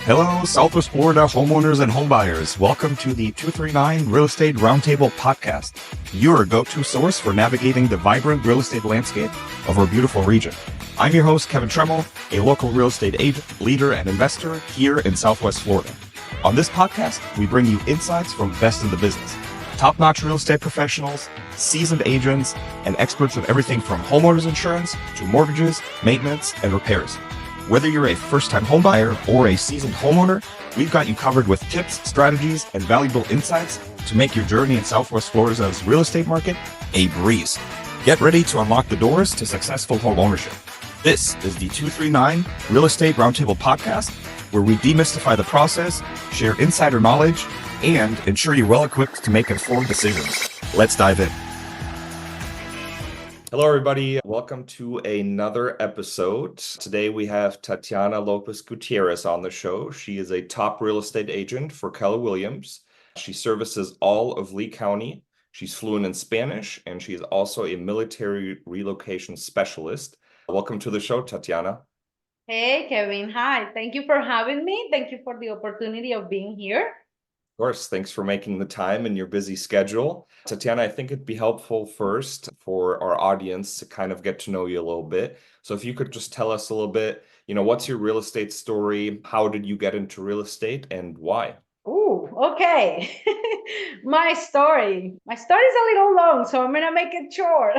Hello, Southwest Florida homeowners and homebuyers. Welcome to the 239 Real Estate Roundtable podcast, your go-to source for navigating the vibrant real estate landscape of our beautiful region. I'm your host, Kevin Tremmel, a local real estate agent, leader, and investor here in Southwest Florida. On this podcast, we bring you insights from best in the business, top-notch real estate professionals, seasoned agents, and experts of everything from homeowners insurance to mortgages, maintenance, and repairs. Whether you're a first-time homebuyer or a seasoned homeowner, we've got you covered with tips, strategies, and valuable insights to make your journey in Southwest Florida's real estate market a breeze. Get ready to unlock the doors to successful home ownership. This is the 239 Real Estate Roundtable podcast, where we demystify the process, share insider knowledge, and ensure you're well equipped to make informed decisions. Let's dive in. Hello, everybody. Welcome to another episode. Today we have Tatiana Lopez Gutierrez on the show. She is a top real estate agent for Keller Williams. She services all of Lee County. She's fluent in Spanish, and she is also a military relocation specialist. Welcome to the show, Tatiana. Hey, Kevin. Hi. Thank you for having me. Thank you for the opportunity of being here. Of course, thanks for making the time in your busy schedule. Tatiana, I think it'd be helpful first for our audience to kind of get to know you a little bit. So if you could just tell us a little bit, what's your real estate story? How did you get into real estate and why? Ooh, okay. My story is a little long, so I'm gonna make it short.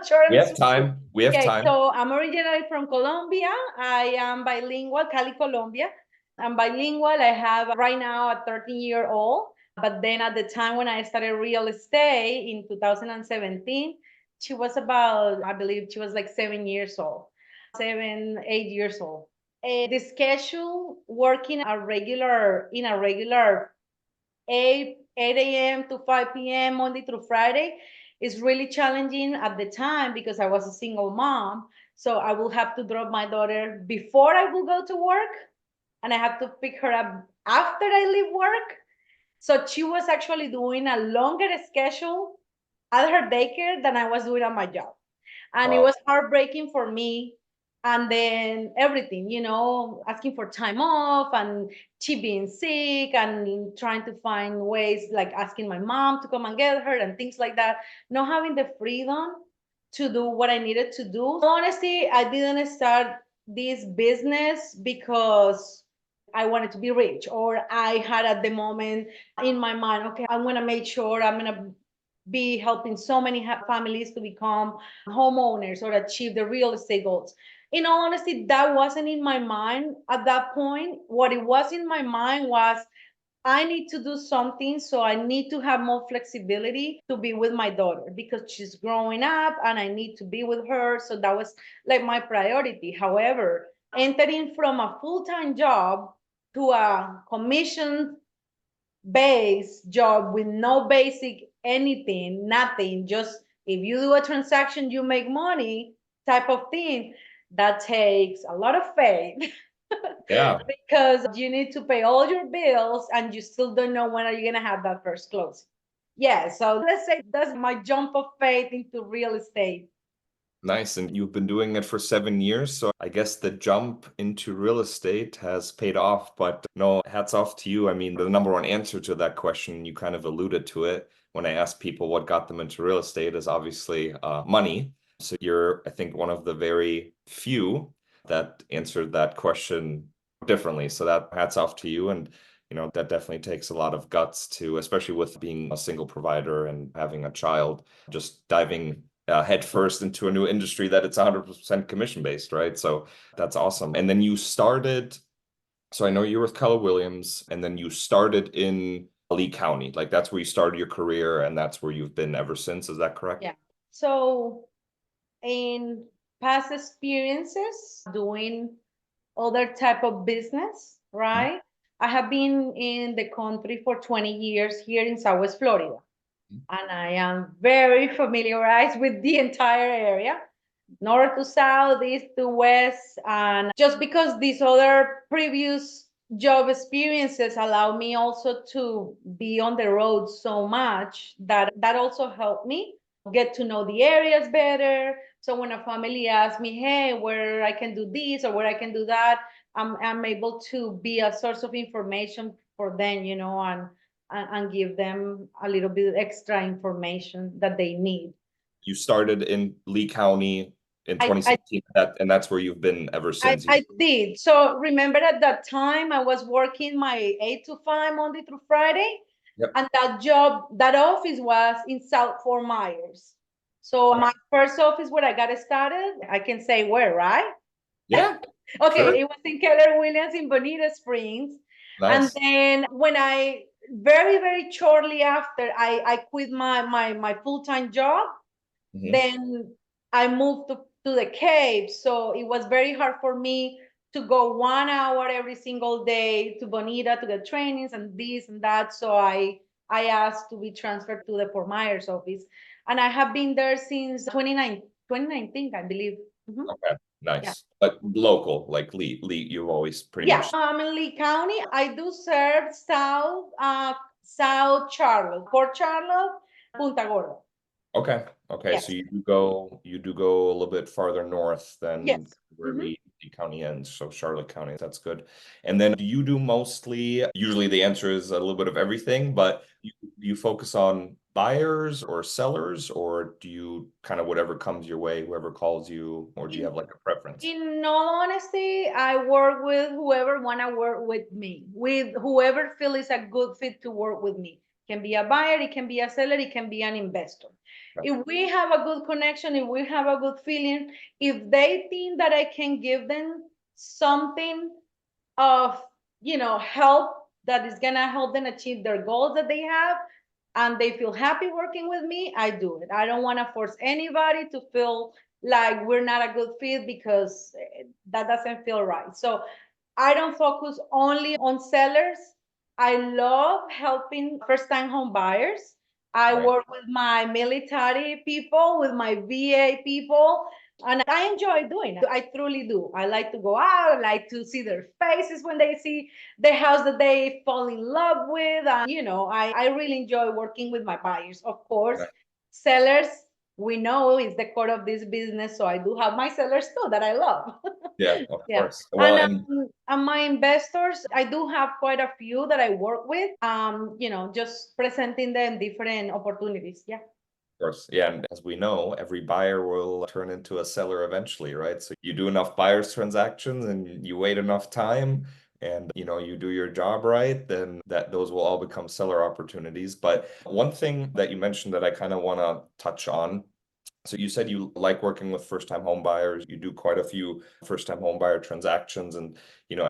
Short We and have sweet. time. We have Okay, time. so I'm originally from Colombia. I am bilingual, Cali, Colombia. I'm bilingual. I have right now a 13-year-old. But then at the time when I started real estate in 2017, she was about, I believe she was like 7 years old, 8 years old. The schedule working in a regular 8 a.m. to 5 p.m. Monday through Friday is really challenging at the time because I was a single mom. So I will have to drop my daughter before I will go to work, and I have to pick her up after I leave work. So she was actually doing a longer schedule at her daycare than I was doing at my job. And it Wow. was heartbreaking for me. And then everything, asking for time off and she being sick and trying to find ways like asking my mom to come and get her and things like that. Not having the freedom to do what I needed to do. Honestly, I didn't start this business because I wanted to be rich, or I had at the moment in my mind, okay, I'm going to make sure I'm going to be helping so many families to become homeowners or achieve the real estate goals. In all honesty, that wasn't in my mind at that point. What it was in my mind was I need to do something, so I need to have more flexibility to be with my daughter because she's growing up and I need to be with her. So that was like my priority. However, entering from a full-time job to a commission based job with no basic anything, nothing, just if you do a transaction, you make money type of thing, that takes a lot of faith. Yeah. Because you need to pay all your bills and you still don't know when are you going to have that first close. Yeah, so let's say that's my jump of faith into real estate. Nice. And you've been doing it for 7 years. So I guess the jump into real estate has paid off. But no, hats off to you. I mean, the number one answer to that question, you kind of alluded to it when I asked people what got them into real estate, is obviously money. So you're, I think, one of the very few that answered that question differently. So that hats off to you. And that definitely takes a lot of guts to, especially with being a single provider and having a child, just diving head first into a new industry that it's 100% commission based, right? So that's awesome. And then you started, so I know you were with Keller Williams, and then you started in Lee County. Like that's where you started your career, and that's where you've been ever since. Is that correct? Yeah. So in past experiences doing other type of business, Mhm. right? I have been in the country for 20 years here in Southwest Florida, and I am very familiarized with the entire area, north to south, east to west. And just because these other previous job experiences allow me also to be on the road so much that also helped me get to know the areas better. So when a family asks me, hey, where I can do this or where I can do that, I'm able to be a source of information for them, and give them a little bit extra information that they need. You started in Lee County in I 2016, and that's where you've been ever since. I did. So remember at that time I was working my 8 to 5 Monday through Friday. Yep. And that office was in South Fort Myers. So my first office where I got started, I can say where, right? Yeah. Okay, Sure. it was in Keller Williams in Bonita Springs. And Nice. then when I very, very shortly after I quit my full-time job, Mhm. then I moved to the Cape. So it was very hard for me to go 1 hour every single day to Bonita to get trainings and this and that. So I asked to be transferred to the Fort Myers office. And I have been there since 2019, I believe. Mhm. Okay. Yeah. Nice. But local, like Lee, you've always pretty Yeah, much. I'm in Lee County. I do serve South Charlotte, Port Charlotte, Punta Gorda. Okay. Okay. So Yes. you do go a little bit farther north than Yes. where Mhm. Lee County ends. So Charlotte County, that's good. And then do you do mostly, usually the answer is a little bit of everything, but do you focus on buyers or sellers, or do you kind of whatever comes your way, whoever calls you, or do you have like a preference? In all honesty, I work with whoever wanna work with me, with whoever feel is a good fit to work with me. Can be a buyer, it can be a seller, it can be an investor. Okay. If we have a good connection, if we have a good feeling, if they think that I can give them something of help that is gonna help them achieve their goals that they have, and they feel happy working with me, I do it. I don't want to force anybody to feel like we're not a good fit, because that doesn't feel right. So I don't focus only on sellers. I love helping first time home buyers. I Right. work with my military people, with my VA people, and I enjoy doing it. I truly do. I like to go out. I like to see their faces when they see the house that they fall in love with. And, I really enjoy working with my buyers. Of course, Right. sellers, we know is the core of this business. So I do have my sellers too that I love. Yeah, of Yeah. course. Well, and And my investors, I do have quite a few that I work with, just presenting them different opportunities. Yeah. course. Yeah. And as we know, every buyer will turn into a seller eventually, right? So you do enough buyers transactions and you wait enough time and you do your job right, then those will all become seller opportunities. But one thing that you mentioned that I kind of want to touch on. So you said you like working with first-time home buyers. You do quite a few first-time home buyer transactions. And,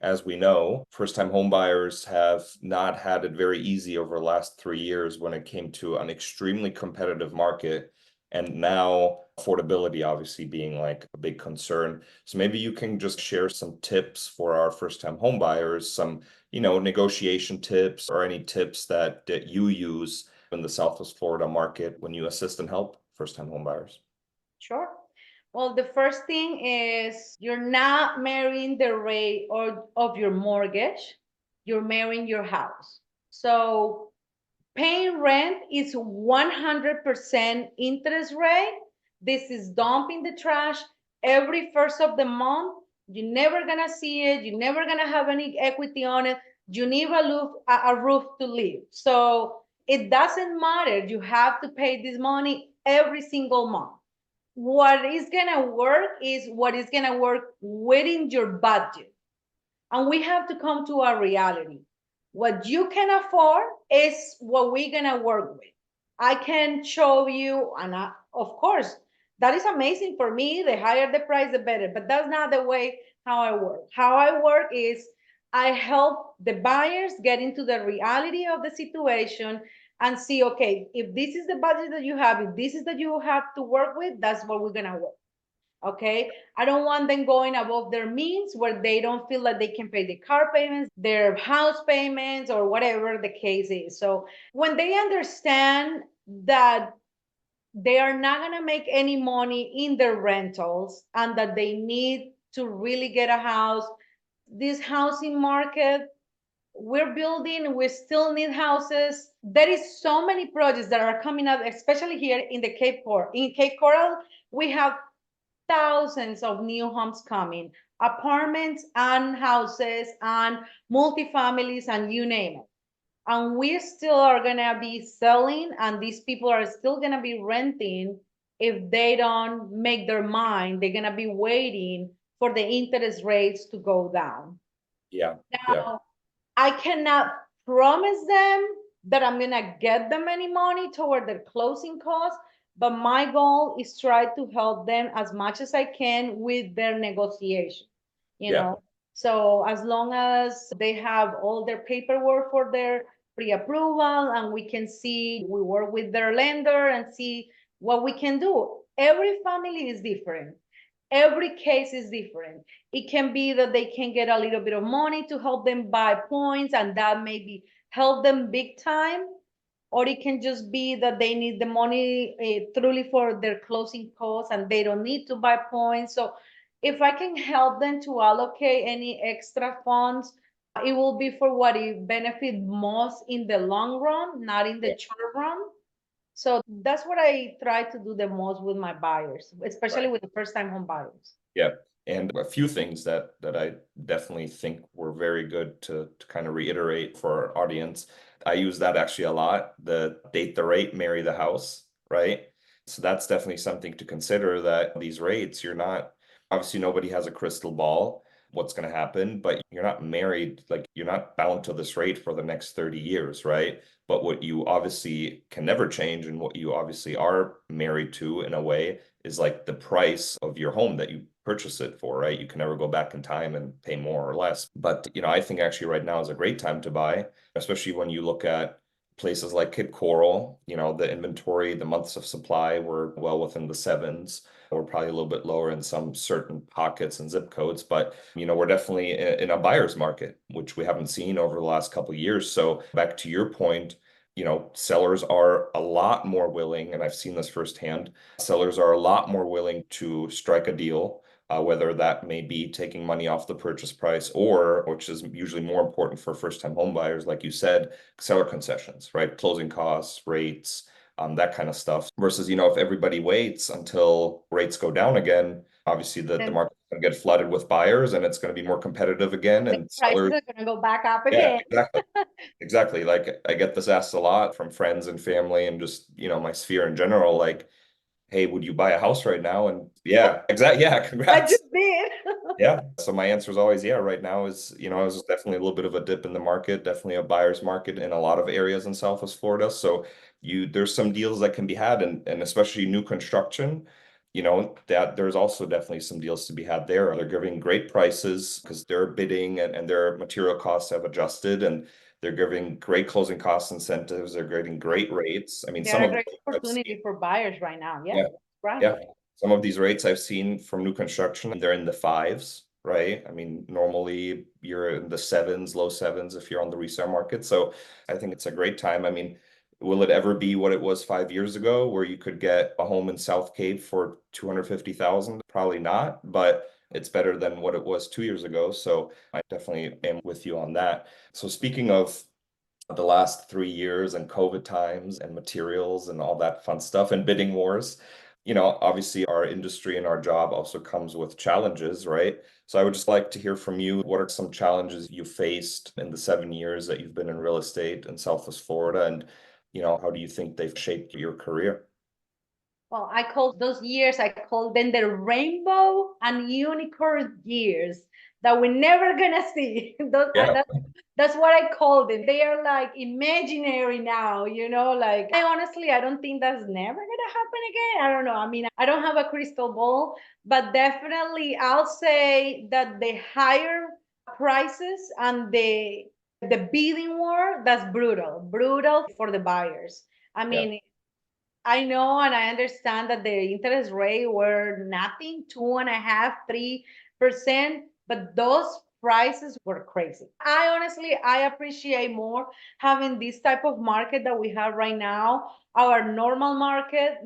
as we know, first-time home buyers have not had it very easy over the last 3 years when it came to an extremely competitive market. And now affordability obviously being like a big concern. So maybe you can just share some tips for our first-time home buyers, some, negotiation tips or any tips that you use in the Southwest Florida market when you assist and help first-time home buyers. Sure. Well, the first thing is you're not marrying the rate of your mortgage, you're marrying your house. So paying rent is 100% interest rate. This is dumping the trash every first of the month. You're never gonna see it. You're never gonna have any equity on it. You need a roof to live. So it doesn't matter. You have to pay this money every single month. What is gonna work is what is gonna work within your budget. And we have to come to a reality. What you can afford is what we're gonna work with. I can show you, and of course, that is amazing for me. The higher the price, the better. But that's not the way how I work. How I work is I help the buyers get into the reality of the situation and see, okay, if this is the budget that you have, if this is that you have to work with, that's what we're gonna work. Okay, I don't want them going above their means where they don't feel like they can pay the car payments, their house payments, or whatever the case is. So when they understand that they are not going to make any money in their rentals and that they need to really get a house, this housing market we're building, we still need houses. There is so many projects that are coming up, especially here in Cape Coral. In Cape Coral, we have thousands of new homes coming. apartments and houses and multifamilies and you name it. And we still are gonna be selling, and these people are still gonna be renting if they don't make their mind. They're gonna be waiting for the interest rates to go down. Yeah. Yeah. Now, I cannot promise them that I'm gonna get them any money toward their closing costs, but my goal is try to help them as much as I can with their negotiation, you Yeah. know. So as long as they have all their paperwork for their pre-approval and we can see, we work with their lender and see what we can do. Every family is different. Every case is different. It can be that they can get a little bit of money to help them buy points, and that maybe help them big time. Or it can just be that they need the money truly for their closing costs and they don't need to buy points. So if I can help them to allocate any extra funds, it will be for what it benefit most in the long run, not in the short run. So that's what I try to do the most with my buyers, especially Right. with the first time home buyers. Yeah. And a few things that I definitely think were very good to kind of reiterate for our audience. I use that actually a lot, the date the rate, marry the house, right? So that's definitely something to consider, that these rates, you're not, obviously nobody has a crystal ball what's going to happen, but you're not married, like you're not bound to this rate for the next 30 years, right? But what you obviously can never change, and what you obviously are married to in a way, is like the price of your home that you purchase it for, right? You can never go back in time and pay more or less. But, I think actually right now is a great time to buy, especially when you look at places like Cape Coral, the inventory, the months of supply were well within the sevens. We're probably a little bit lower in some certain pockets and zip codes, but we're definitely in a buyer's market, which we haven't seen over the last couple of years. So back to your point, sellers are a lot more willing, and I've seen this firsthand, sellers are a lot more willing to strike a deal, whether that may be taking money off the purchase price, or, which is usually more important for first-time home buyers, like you said, seller concessions, right? Closing costs, rates, that kind of stuff. Versus, if everybody waits until rates go down again, obviously the Then market's going to get flooded with buyers and it's going to be more competitive again. the And prices sellers, are gonna go back up yeah, again. exactly. Exactly. Like I get this asked a lot from friends and family and just, my sphere in general, like, hey, would you buy a house right now? And yeah, exactly. Yeah, I congrats. just did. Yeah. So my answer is always, yeah, right now is, is definitely a little bit of a dip in the market, definitely a buyer's market in a lot of areas in Southwest Florida. So there's some deals that can be had, and especially new construction, that there's also definitely some deals to be had there. They're giving great prices because they're bidding, and their material costs have adjusted, and they're giving great closing cost incentives. They're getting great rates. I mean, There some are of the great opportunity for buyers right now. Yeah, yeah. right. Yeah. Some of these rates I've seen from new construction, they're in the fives, right? I mean, normally you're in the sevens, low sevens if you're on the resale market. So I think it's a great time. I mean, will it ever be what it was 5 years ago, where you could get a home in South Cape for 250,000? Probably not, but it's better than what it was 2 years ago. So I definitely am with you on that. So speaking of the last 3 years and COVID times and materials and all that fun stuff and bidding wars, obviously our industry and our job also comes with challenges, right? So I would just like to hear from you. What are some challenges you faced in the 7 years that you've been in real estate in Southwest Florida? And, how do you think they've shaped your career? Well, I call those years, I call them the rainbow and unicorn years that we're never gonna see. Yeah. That's what I call them. They are like imaginary now, like I honestly, I don't think that's never gonna happen again. I don't know. I mean, I don't have a crystal ball, but definitely I'll say that the higher prices and the bidding war, that's brutal for the buyers. I Yeah. mean, I know and I understand that the interest rate were nothing, 2.5%, 3%, but those prices were crazy. I honestly, I appreciate more having this type of market that we have right now, our normal market.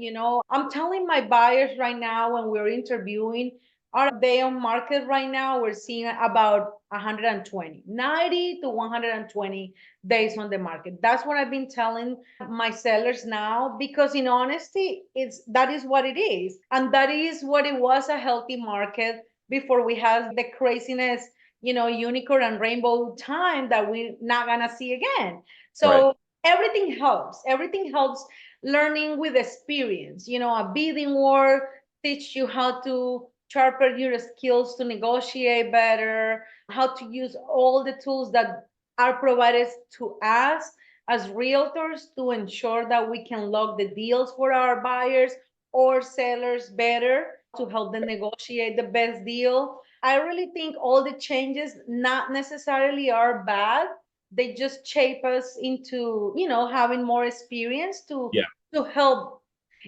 I'm telling my buyers right now when we're interviewing, our day on market right now, we're seeing about 120, 90 to 120 days on the market. That's what I've been telling my sellers now, because in honesty, that is what it is. And that is what it was, a healthy market before we have the craziness, unicorn and rainbow time that we're not gonna see again. Right. So everything helps. Everything helps learning with experience. A bidding war teach you how to sharpen your skills to negotiate better, how to use all the tools that are provided to us as realtors to ensure that we can lock the deals for our buyers or sellers better to help them negotiate the best deal. I really think all the changes not necessarily are bad. They just shape us into, having more experience Yeah. to help.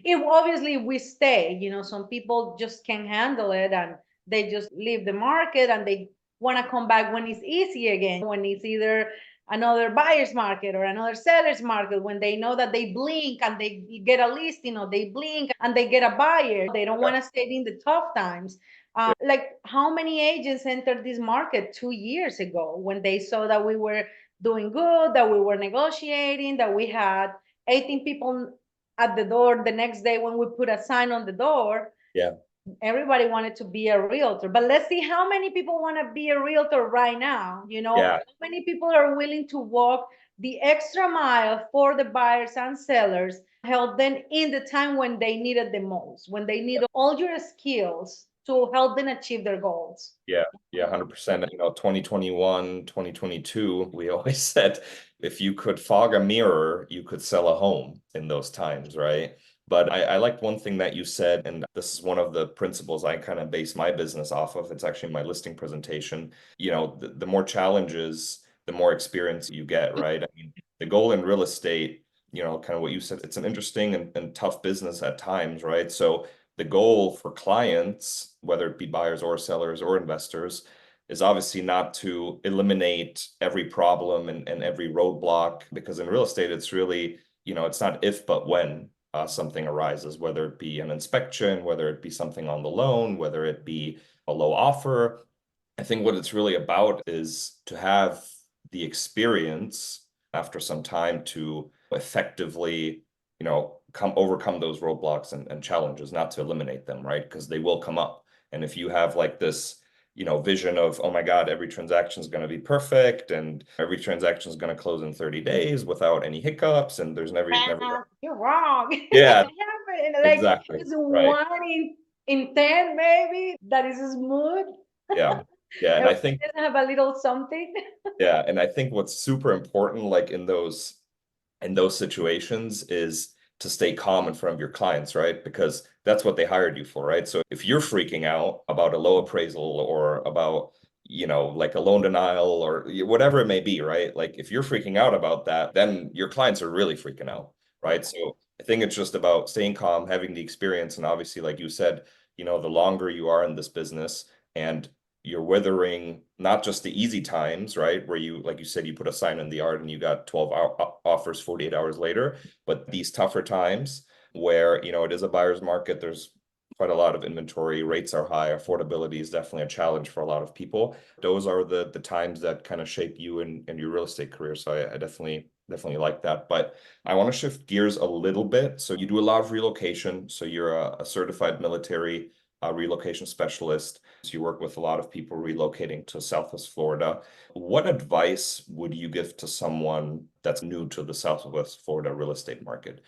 If obviously we stay, some people just can't handle it and they just leave the market and they want to come back when it's easy again, when it's either another buyer's market or another seller's market, when they know that they blink and they get a listing, or they blink and they get a buyer. They don't want to stay in the tough times. Like how many agents entered this market 2 years ago when they saw that we were doing good, that we were negotiating, that we had 18 people at the door the next day when we put a sign on the door. Yeah. Everybody wanted to be a realtor, but let's see how many people want to be a realtor right now. Yeah. How many people are willing to walk the extra mile for the buyers and sellers, help them in the time when they needed the most, when they need all your skills to help them achieve their goals. Yeah, 100%. 2021, 2022, we always said if you could fog a mirror, you could sell a home in those times, right? But I liked one thing that you said, and this is one of the principles I kind of base my business off of. It's actually my listing presentation. The more challenges, the more experience you get, right? I mean, the goal in real estate, kind of what you said, it's an interesting and tough business at times, right? So the goal for clients, whether it be buyers or sellers or investors, is obviously not to eliminate every problem and every roadblock, because in real estate, it's really, it's not if, but when something arises, whether it be an inspection, whether it be something on the loan, whether it be a low offer. I think what it's really about is to have the experience after some time to effectively, overcome those roadblocks and challenges, not to eliminate them, right? Because they will come up. And if you have like this, vision of, oh my God, every transaction is going to be perfect and every transaction is going to close in 30 days without any hiccups, and there's never. You're wrong. Yeah, Like exactly. it's Right. 1 in 10 maybe that is smooth. Yeah. Yeah. And I think, have a little something. yeah. And I think what's super important, like in those situations, is to stay calm in front of your clients, right? Because that's what they hired you for, right? So if you're freaking out about a low appraisal or about, like a loan denial or whatever it may be, right? Like if you're freaking out about that, then your clients are really freaking out, right? So I think it's just about staying calm, having the experience, and obviously, like you said, the longer you are in this business and you're weathering not just the easy times, right? Where you, like you said, you put a sign in the yard and you got 12 offers 48 hours later, but these tougher times where, it is a buyer's market, there's quite a lot of inventory, rates are high, affordability is definitely a challenge for a lot of people. Those are the times that kind of shape you in your real estate career. So I definitely like that. But I want to shift gears a little bit. So you do a lot of relocation. So you're a certified military relocation specialist. So you work with a lot of people relocating to Southwest Florida. What advice would you give to someone that's new to the Southwest Florida real estate market?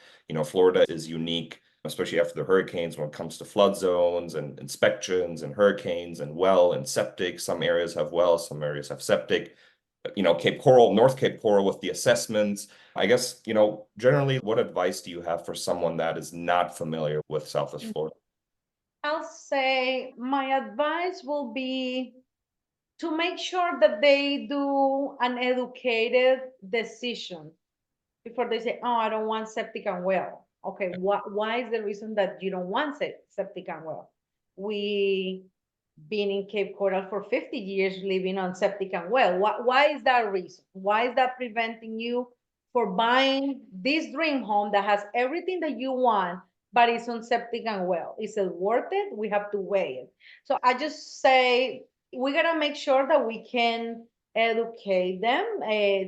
Florida is unique, especially after the hurricanes, when it comes to flood zones and inspections and hurricanes and well and septic. Some areas have wells, some areas have septic. Cape Coral, North Cape Coral with the assessments. I guess, generally, what advice do you have for someone that is not familiar with Southwest Florida? I'll say my advice will be to make sure that they do an educated decision before they say, oh, I don't want septic and well. Okay, why is the reason that you don't want septic and well? We been in Cape Coral for 50 years living on septic and well. Why is that reason? Why is that preventing you for buying this dream home that has everything that you want, but it's on septic and well? Is it worth it? We have to weigh it. So I just say we gotta make sure that we can educate them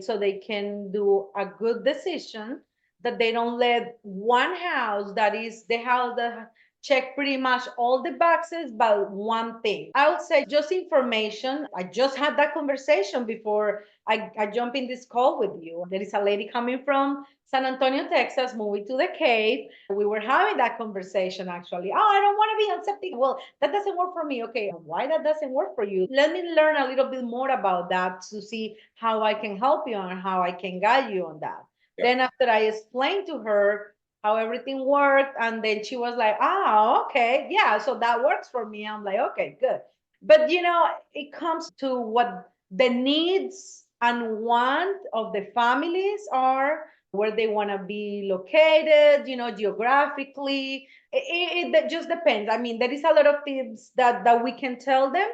so they can do a good decision, that they don't let one house that is the house that check pretty much all the boxes, but one thing. I would say just information. I just had that conversation before I jump in this call with you. There is a lady coming from San Antonio, Texas, moving to the Cape. We were having that conversation actually. Oh, I don't want to be on septic. Well, that doesn't work for me. Okay, why that doesn't work for you? Let me learn a little bit more about that to see how I can help you and how I can guide you on that. Yeah. Then after I explained to her how everything worked, and then she was like, oh, okay, yeah, so that works for me. I'm like, okay, good. But it comes to what the needs and want of the families are, where they want to be located, geographically. It just depends. I mean, there is a lot of tips that we can tell them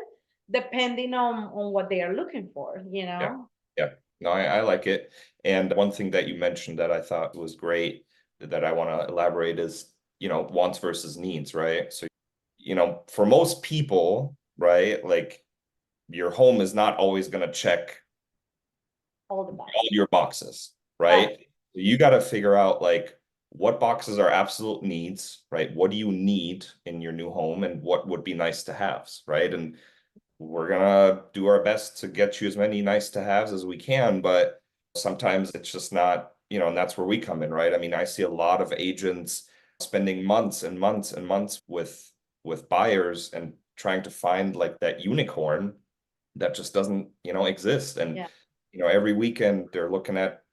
depending on what they are looking for. Yeah. No, I like it. And one thing that you mentioned that I thought was great that I want to elaborate is, wants versus needs, right? So, for most people, right, like your home is not always going to check all your boxes, right? You got to figure out like what boxes are absolute needs, right? What do you need in your new home and what would be nice to haves, right? And we're gonna do our best to get you as many nice to haves as we can, but sometimes it's just not, and that's where we come in, right? I mean, I see a lot of agents spending months and months and months with buyers and trying to find like that unicorn that just doesn't, exist. And every weekend they're looking at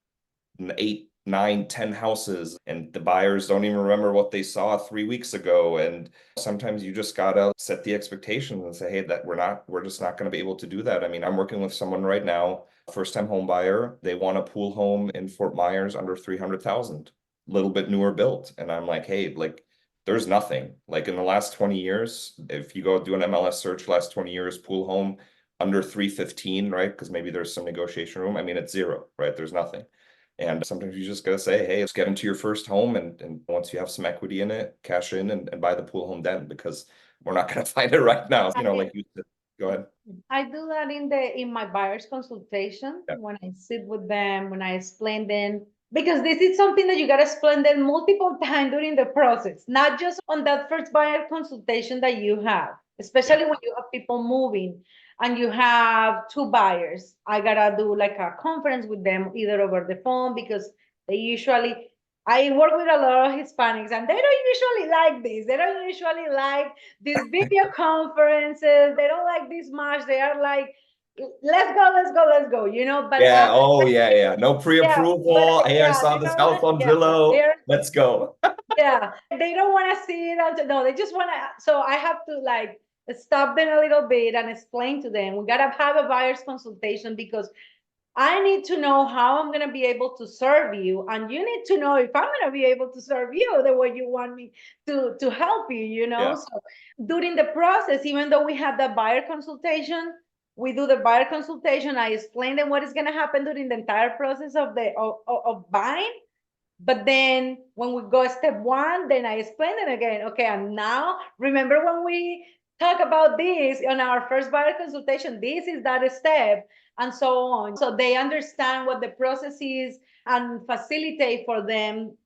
8, 9, 10 houses, and the buyers don't even remember what they saw 3 weeks ago. And sometimes you just gotta set the expectations and say, hey, that we're just not gonna be able to do that. I mean, I'm working with someone right now, first-time home buyer. They want a pool home in Fort Myers under 300,000, little bit newer built. And I'm like, hey, like there's nothing. Like in the last 20 years, if you go do an MLS search, last 20 years, pool home under 315, right? Because maybe there's some negotiation room. I mean, it's zero, right? There's nothing. And sometimes you just gotta say, hey, let's get into your first home, and once you have some equity in it, cash in and buy the pool home then, because we're not gonna find it right now. Like you said. Go ahead. I do that in my buyer's consultation, when I sit with them, when I explain them, because this is something that you gotta explain them multiple times during the process, not just on that first buyer consultation that you have, especially when you have people moving and you have two buyers. I gotta do like a conference with them, either over the phone, because I work with a lot of Hispanics and they don't usually like this. They don't usually like these video conferences. They don't like this much. They are like, let's go, let's go, let's go, but Yeah. Oh, yeah. No pre-approval. Hey, I saw this house on Zillow. Let's go. Yeah, they don't want to see it until, no, they just want to. So I have to like stop them a little bit and explain to them, we got to have a buyer's consultation, because I need to know how I'm going to be able to serve you, and you need to know if I'm going to be able to serve you the way you want me to help you. So during the process, even though we have the buyer consultation, we do the buyer consultation, I explain them what is going to happen during the entire process of buying. But then when we go step one, then I explain it again. Okay, and now remember when we talk about this on our first buyer consultation, this is that step, and so on. So they understand what the process is and facilitate for them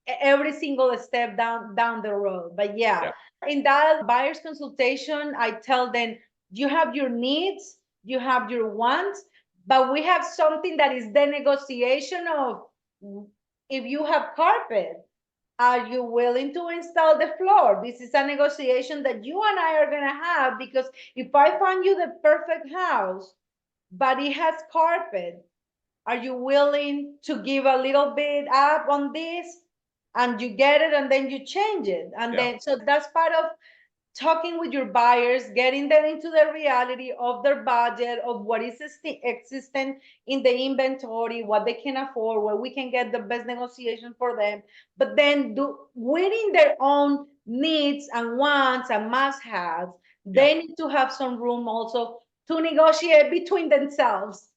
every single step down the road. But in that buyer's consultation, I tell them, you have your needs, you have your wants, but we have something that is the negotiation of, if you have carpet, are you willing to install the floor? This is a negotiation that you and I are going to have, because if I find you the perfect house, but it has carpet, are you willing to give a little bit up on this, and you get it and then you change it? And then, so that's part of talking with your buyers, getting them into the reality of their budget, of what is existent in the inventory, what they can afford, where we can get the best negotiation for them. But then within their own needs and wants and must-haves, they need to have some room also to negotiate between themselves.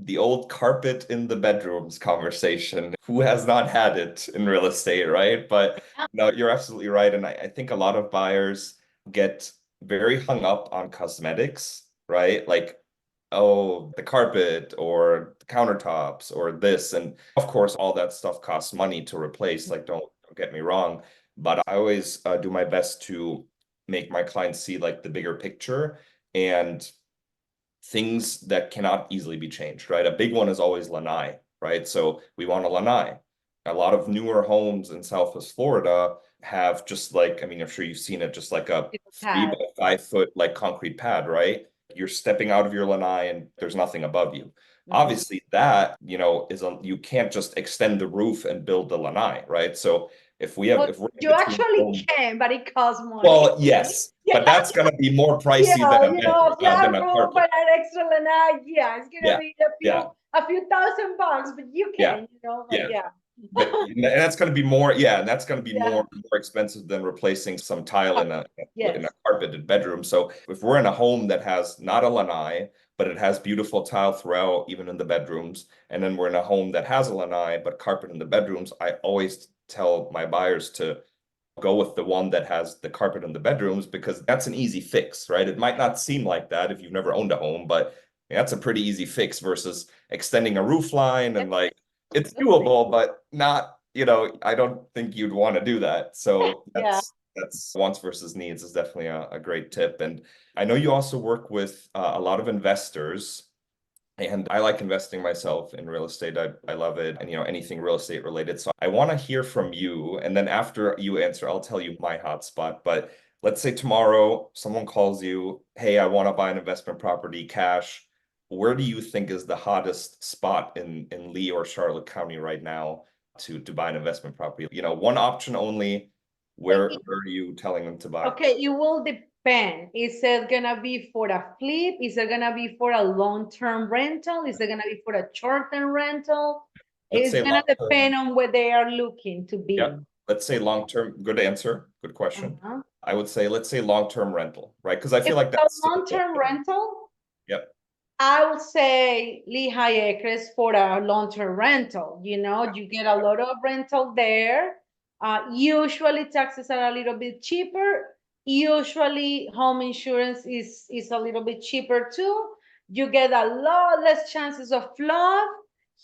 The old carpet in the bedrooms conversation. Who has not had it in real estate, right? But no, you're absolutely right. And I think a lot of buyers get very hung up on cosmetics, right? Like, oh, the carpet or the countertops or this. And of course, all that stuff costs money to replace. Like, don't get me wrong. but I always do my best to make my clients see like the bigger picture and things that cannot easily be changed, right? A big one is always lanai, right? So we want a lanai. A lot of newer homes in Southwest Florida have just like, I mean, I'm sure you've seen it, just like a It's 3 by 5 foot like concrete pad, right? You're stepping out of your lanai and there's nothing above you. Obviously, that, you can't just extend the roof and build the lanai, right? So if Well, we're in you between actually home, can, but it costs money. well, yes, Yeah, but that's gonna be more yeah, pricey than a a flat than a roof carpet. and an extra lanai. Yeah, it's gonna Yeah, be yeah, a few $1,000, but you yeah, can, but yeah. yeah. And that's going to be more, yeah, and that's going to be Yeah. more expensive than replacing some tile in a Yes. carpeted bedroom. So if we're in a home that has not a lanai, but it has beautiful tile throughout, even in the bedrooms, and then we're in a home that has a lanai but carpet in the bedrooms, I always tell my buyers to go with the one that has the carpet in the bedrooms because that's an easy fix, right? It might not seem like that if you've never owned a home, but that's a pretty easy fix versus extending a roof line and like it's doable, but not, I don't think you'd want to do that. So Yeah. that's wants versus needs is definitely a great tip. And I know you also work with a lot of investors. And I like investing myself in real estate. I love it. And, anything real estate related. So I want to hear from you. And then after you answer, I'll tell you my hotspot. But let's say tomorrow someone calls you, hey, I want to buy an investment property cash. Where do you think is the hottest spot in Lee or Charlotte County right now to buy an investment property? One option only. Where are you telling them to buy? Okay, it will depend. Is it gonna be for a flip? Is it gonna be for a long-term rental? Is it gonna be for a short-term rental? Let's It's say gonna long term. depend on where they are looking to be. Yeah. Let's say long term. Good answer. Good question. Uh-huh. I would say let's say long term rental, right? Because I If feel like it's a that's long-term rental, Yep. I would say Lehigh Acres for a long-term rental. You get a lot of rental there. Usually taxes are a little bit cheaper. Usually home insurance is a little bit cheaper too. You get a lot less chances of flood.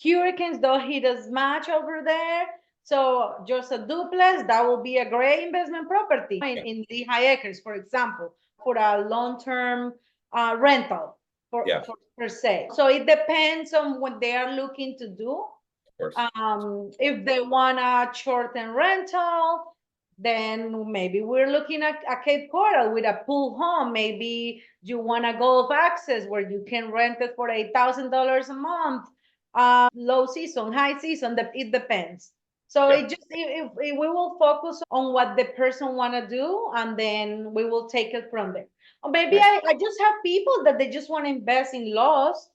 Hurricanes don't hit as much over there. So just a duplex, that will be a great investment property in Lehigh Acres, for example, for a long-term rental Yeah, for per se. So it depends on what they are looking to do. of course. If they want a short-term rental, then maybe we're looking at a Cape Coral with a pool home. Maybe you want a golf access where you can rent it for $8,000 a month. Low season, high season, it depends. So Yeah. it just if we will focus on what the person want to do, and then we will take it from there. Or maybe Nice. I just have people that they just want to invest in lots.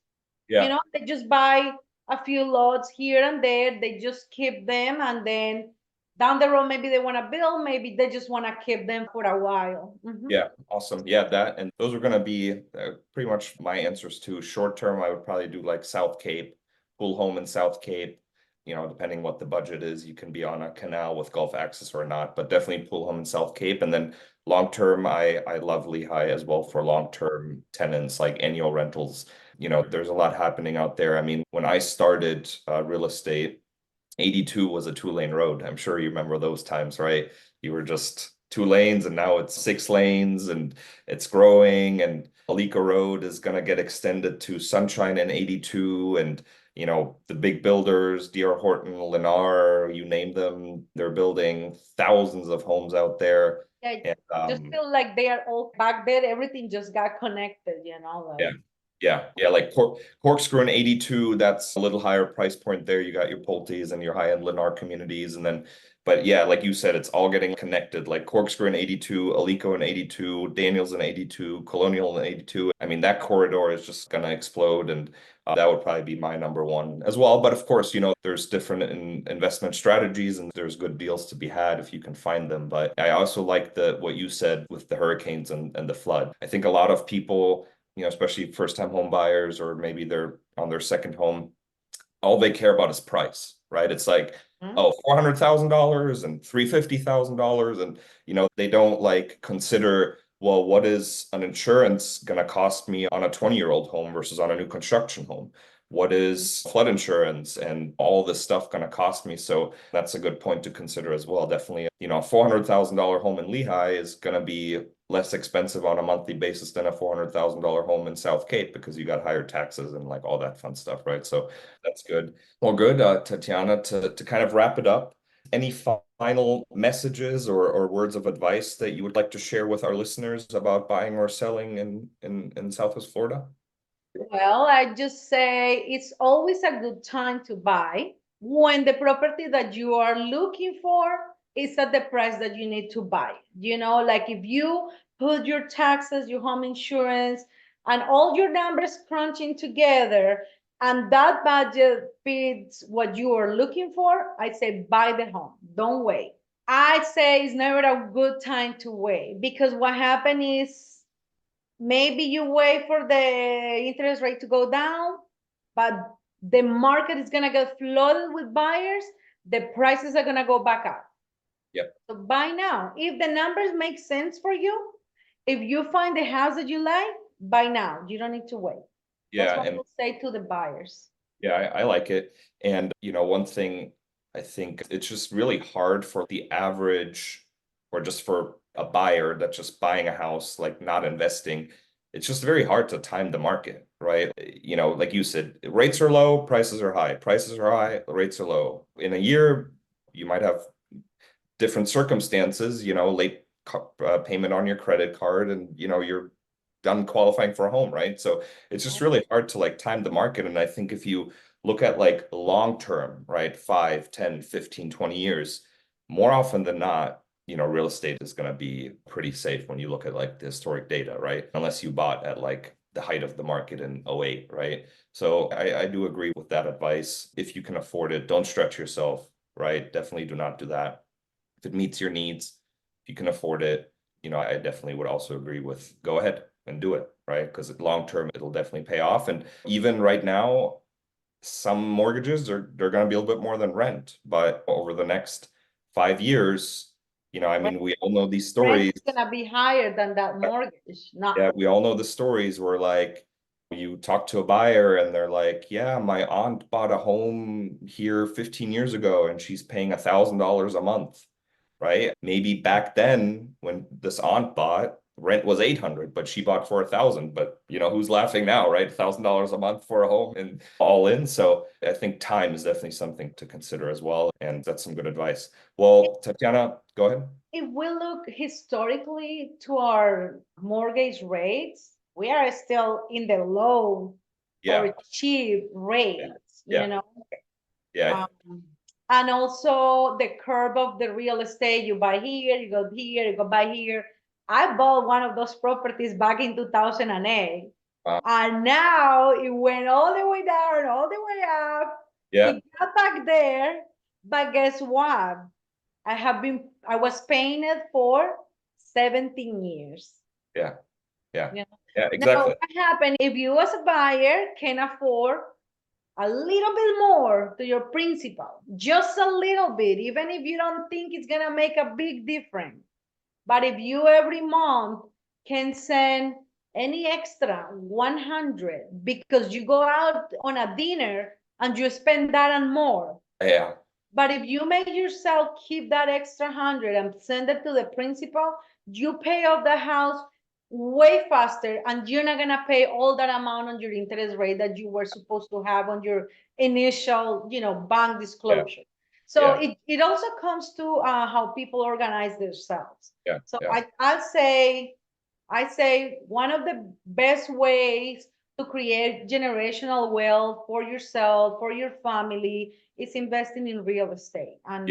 Yeah. They just buy a few lots here and there. They just keep them, and then down the road, maybe they want to build. Maybe they just want to keep them for a while. Mhm. Yeah. Awesome. Yeah, that and those are going to be pretty much my answers to short term. I would probably do like South Cape, pool home in South Cape. Depending what the budget is, you can be on a canal with Gulf access or not, but definitely pool home in South Cape. And then long term, I love Lehigh as well for long term tenants like annual rentals. There's a lot happening out there. I mean, when I started real estate, 82 was a 2-lane road. I'm sure you remember those times, right? You were just 2 lanes and now it's 6 lanes and it's growing. And Alico Road is going to get extended to Sunshine and 82. And, the big builders, D.R. Horton, Lennar, you name them, they're building thousands of homes out there. Yeah, And, just feel like they are all back there. Everything just got connected, yeah. Yeah, like Corkscrew and 82, that's a little higher price point there. You got your Pulte's and your high-end Lennar communities. And then, but yeah, like you said, it's all getting connected. Like Corkscrew and 82, Alico and 82, Daniels and 82, Colonial and 82. I mean, that corridor is just going to explode. And that would probably be my number one as well. But of course, there's different investment strategies and there's good deals to be had if you can find them. But I also like what you said with the hurricanes and the flood. I think a lot of people, especially first-time home buyers, or maybe they're on their second home, all they care about is price, right? It's like, oh, $400,000 and $350,000. And, they don't like consider, well, what is an insurance going to cost me on a 20-year-old home versus on a new construction home, what is flood insurance and all this stuff going to cost me? So that's a good point to consider as well. Definitely, a $400,000 home in Lehigh is going to be less expensive on a monthly basis than a $400,000 home in South Cape because you got higher taxes and like all that fun stuff, right? So that's good. Well, good, Tatiana, to kind of wrap it up. Any final messages or words of advice that you would like to share with our listeners about buying or selling in Southwest Florida? Well, I just say it's always a good time to buy when the property that you are looking for is at the price that you need to buy. Like if you put your taxes, your home insurance, and all your numbers crunching together, and that budget fits what you are looking for, I say buy the home. Don't wait. I say it's never a good time to wait because what happened is maybe you wait for the interest rate to go down, but the market is going to get flooded with buyers. The prices are going to go back up. Yep. So buy now. If the numbers make sense for you, if you find the house that you like, buy now. You don't need to wait. That's Yeah, what and we'll say to the buyers. yeah, I like it. And one thing I think it's just really hard for the average or just for a buyer that's just buying a house, like not investing. It's just very hard to time the market, right? Like you said, rates are low, prices are high. Prices are high, rates are low. In a year, you might have different circumstances, late payment on your credit card, and you're done qualifying for a home, right? So it's just really hard to like time the market. And I think if you look at like long term, right, 5, 10, 15, 20 years, more often than not, real estate is going to be pretty safe when you look at like the historic data, right? Unless you bought at like the height of the market in '08, right? So I do agree with that advice. If you can afford it, don't stretch yourself, right? Definitely do not do that. If it meets your needs, if you can afford it, I definitely would also agree with go ahead and do it, right? Because long term, it'll definitely pay off. And even right now, some mortgages they're going to be a little bit more than rent, but over the next 5 years, we all know these stories. Rent is going to be higher than that mortgage. Yeah, we all know the stories where like you talk to a buyer and they're like, yeah, my aunt bought a home here 15 years ago and she's paying $1,000 a month, right? Maybe back then when this aunt bought, rent was 800, but she bought for 1,000. But who's laughing now, right? $1,000 a month for a home and all in. So I think time is definitely something to consider as well. And that's some good advice. Well, Tatiana, go ahead. If we look historically to our mortgage rates, we are still in the low or cheap rates, Yeah. Yeah. And also the curve of the real estate, you buy here, you go here, you go buy here. I bought one of those properties back in 2008. And now it went all the way down, all the way up. Yeah. It got back there. But guess what? I was paying it for 17 years. Yeah. Yeah. Yeah. Yeah, Now, exactly. what happened if you as a buyer can afford a little bit more to your principal, just a little bit, even if you don't think it's gonna make a big difference. But if you every month can send any extra 100 because you go out on a dinner and you spend that and more. Yeah. But if you make yourself keep that extra 100 and send it to the principal, you pay off the house way faster and you're not going to pay all that amount on your interest rate that you were supposed to have on your initial, bank disclosure. So it also comes to how people organize themselves. So I say one of the best ways to create generational wealth for yourself, for your family, is investing in real estate. And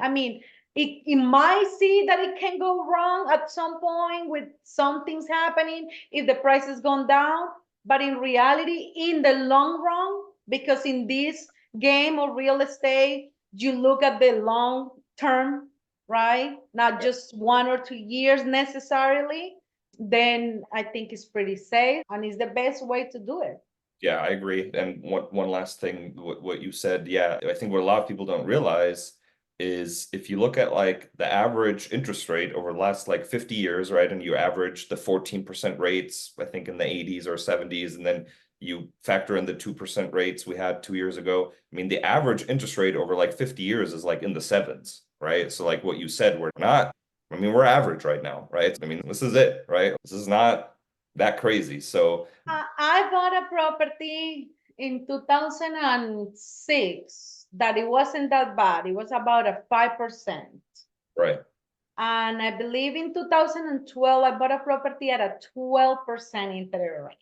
I mean, it might see that it can go wrong at some point with some things happening if the price has gone down. But in reality, in the long run, because in this game of real estate, you look at the long term, right? Not just 1 or 2 years necessarily, then I think it's pretty safe and it's the best way to do it. Yeah, I agree. And one last thing, what you said, I think what a lot of people don't realize is if you look at like the average interest rate over the last like 50 years, right? And you average the 14% rates, I think in the 80s or 70s, and then you factor in the 2% rates we had 2 years ago. I mean, the average interest rate over like 50 years is like in the sevens, right? So like what you said, we're not, I mean, we're average right now, right? I mean, this is it, right? This is not that crazy. So I bought a property in 2006 that it wasn't that bad. It was about a 5%. right. And I believe in 2012, I bought a property at a 12% interest rate.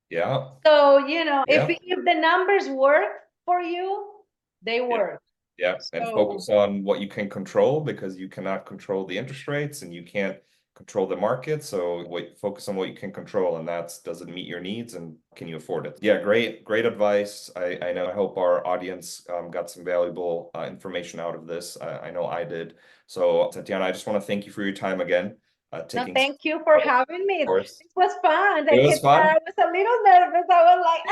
Yeah. So, you know, Yeah. if the numbers work for you, they work. Yeah. And focus on what you can control, because you cannot control the interest rates and you can't control the market. So focus on what you can control, and does it meet your needs and can you afford it? Yeah, great advice. I know, I hope our audience got some valuable information out of this. I know I did. So Tatiana, I just want to thank you for your time again. No, thank you for having me. It was fun. It was fun. I was a little nervous. I was like,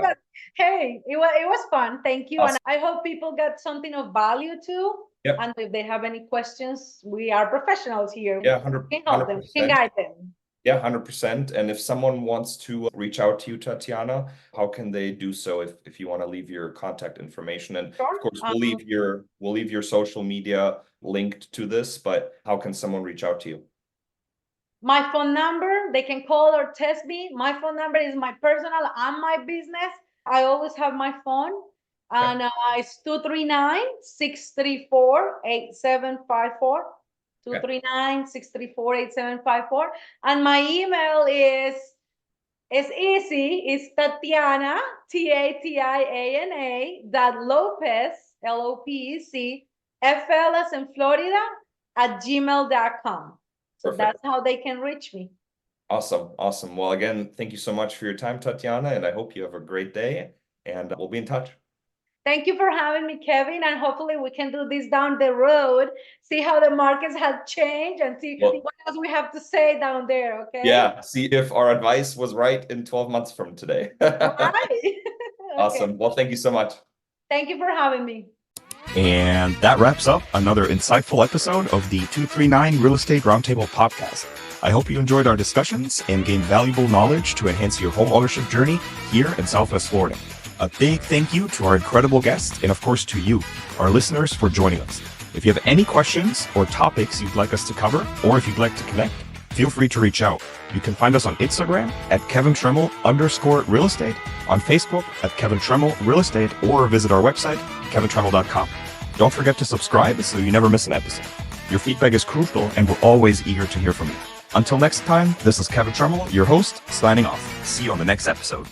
but hey, it was fun. Thank you. Awesome. And I hope people got something of value too. Yep. And if they have any questions, we are professionals here. Yeah, We can help them, we can guide them. Yeah, 100%. And if someone wants to reach out to you, Tatiana, how can they do so if you want to leave your contact information? And Sure. of course, we'll leave your social media linked to this, but how can someone reach out to you? My phone number, they can call or text me. My phone number is my personal and my business. I always have my phone. And it's 239-634-8754. 239-634-8754. And my email is easy. It's Tatiana, Tatiana, .Lopez, Lopez, FL as in Florida, @gmail.com. So that's how they can reach me. Awesome. Awesome. Well, again, thank you so much for your time, Tatiana, and I hope you have a great day, and we'll be in touch. Thank you for having me, Kevin, and hopefully we can do this down the road, see how the markets have changed, and see what else we have to say down there, okay? Yeah, see if our advice was right in 12 months from today. Right. Awesome. Well, thank you so much. Thank you for having me. And that wraps up another insightful episode of the 239 Real Estate Roundtable podcast. I hope you enjoyed our discussions and gained valuable knowledge to enhance your home ownership journey here in Southwest Florida. A big thank you to our incredible guests and, of course, to you, our listeners, for joining us. If you have any questions or topics you'd like us to cover, or if you'd like to connect, feel free to reach out. You can find us on Instagram at @KevinTremmel_real estate, on Facebook at Kevin Tremmel Real Estate, or visit our website, kevintremmel.com. Don't forget to subscribe so you never miss an episode. Your feedback is crucial, and we're always eager to hear from you. Until next time, this is Kevin Tremmel, your host, signing off. See you on the next episode.